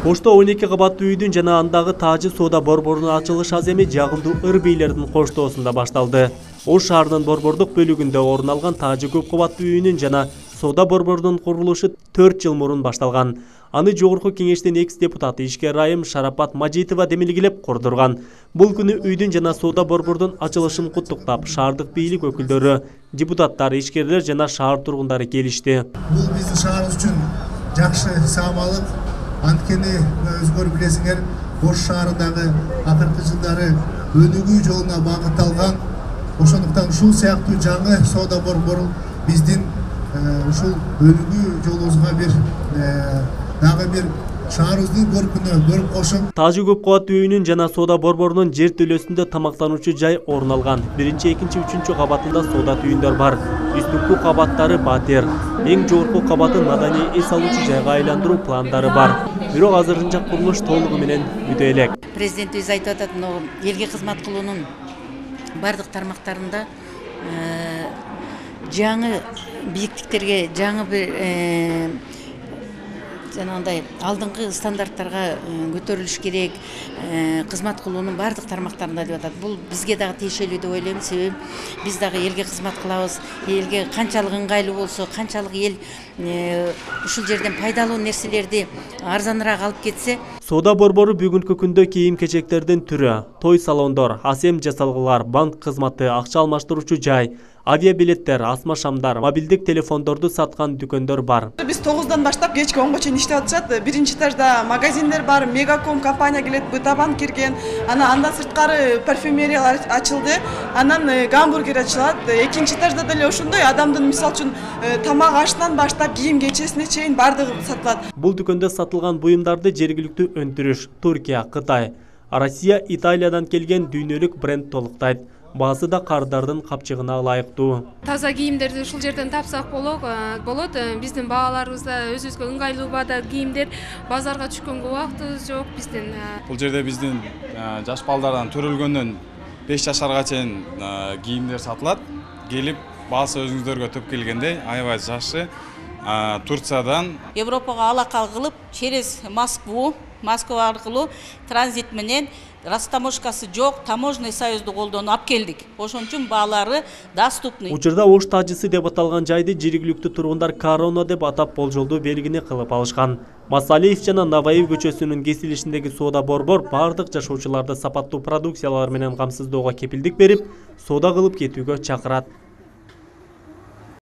Ошто 12 кабаттуу үйдүн жана андагы Тажы соода борборунун ачылыш аземи жагымдуу ыр-бийлердин коштоосунда башталды. Ош шаарынын борбордук бөлүгүндө орун алган Тажы көп кабаттуу үйүнүн жана соода борборунун курулушу 4 жыл мурун башталган. Аны жогорку кеңештин экс-депутаты ишкер айым Шарапат Мажитова демилгелеп курдурган. Бул күнү үйдүн жана соода борборунун ачылышын куттуктап, шаардык бийлик өкүлдөрү, депутаттар, ишкерлер жана шаар тургундары келишти. Бул биздин шаарыбыз үчүн жакшы саамалык. Анткени өзгөр билесиңер, Ош шаарындагы акыркы жылдары өнүгүү жолуна багытталган. Ошондуктан ушул сыяктуу жаңы соода борбору биздин ушул өнүгүү жолубузга дагы бир шаарыбыздын көркүнө көрүп кошуп. Тажы көп кабаттуу үйүнүн жана соода борборунун жер төлөсүндө тамактануучу жай орун алган. 1-2-3 кабатында соода түйүндөр бар. Үстүнкү кабаттары батер. Эң жогорку кабатын маданий эс алуучу жайга айландыруу пландары бар. Бирок азырынча курулуш толугу менен бүтө элек. Президентибиз айтып атат, элге кызмат кылуунун бардык тармактарында жаңы бийиктиктерге, жаңы бир жанагындай алдыңкы стандарттарга көтөрүлүш керек, кызмат кылуунун бардык тармактарында деп атат. Бул бизге дагы тиешелүү деп ойлойм, себеби биз дагы элге кызмат кылабыз. Элге канчалык ыңгайлуу болсо, канчалык эл ушул жерден пайдалуу нерселерди арзаныраак алып кетсе. Соода борбору бүгүнкү күндө кийим-кечектердин түрү, той салондор, асем жасалгылар, банк кызматы, акча алмаштыруучу жай, авиабилеттер, асма шамдар, мобилдик телефондорду саткан дүкөндөр бар. Биз 9-дан баштап кечки 10го чейин иштеп атышат. Биринчи этажда магазиндер бар, Мегаком компания келет, Бытабанк кирген. Андан сырткары парфюмериялар ачылды. Анан гамбургер ачылат. Экинчи этажда деле ошондой адамдын мисалы үчүн тамак ашынан баштап кийим-кечесине чейин бардыгы сатылат. Бул дүкөндө сатылган буюмдарды жергиликтүү өндүрүш Туркия, Кытай, Россия, Италиядан келген дүйнөлүк бренд толуктайт. Баасы да кардардын капчыгына ылайыктуу. Таза кийимдерди ушул жерден тапсак болот. Биздин бааларыбызда өзүбүзгө ыңгайлуу баада кийимдер, базарга түшкөнгө убактыбыз жок биздин. Бул жерде биздин жаш балдардан төрөлгөндөн 5 жашарга чейин кийимдер сатылат. Келип, баасы өзүңүздөргө төп келгендей, аябай жакшы. Турциядан Европага алака кылып, через Москва аркылуу транзит менен растаможкасы жок, таможенный союзду колдонуп алып келдик. Ошон үчүн баалары доступный. Учурда Ош Тажысы деп аталган жайды жергиликтүү тургундар корона деп атап болжолдуу белгини кылып алышкан. Масалиев жана Наваев көчөсүнүн кесилишиндеги соода борбор бардык жашоочуларды сапаттуу продукциялар менен камсыздоого кепилдик берип, соода кылып кетүүгө чакырат.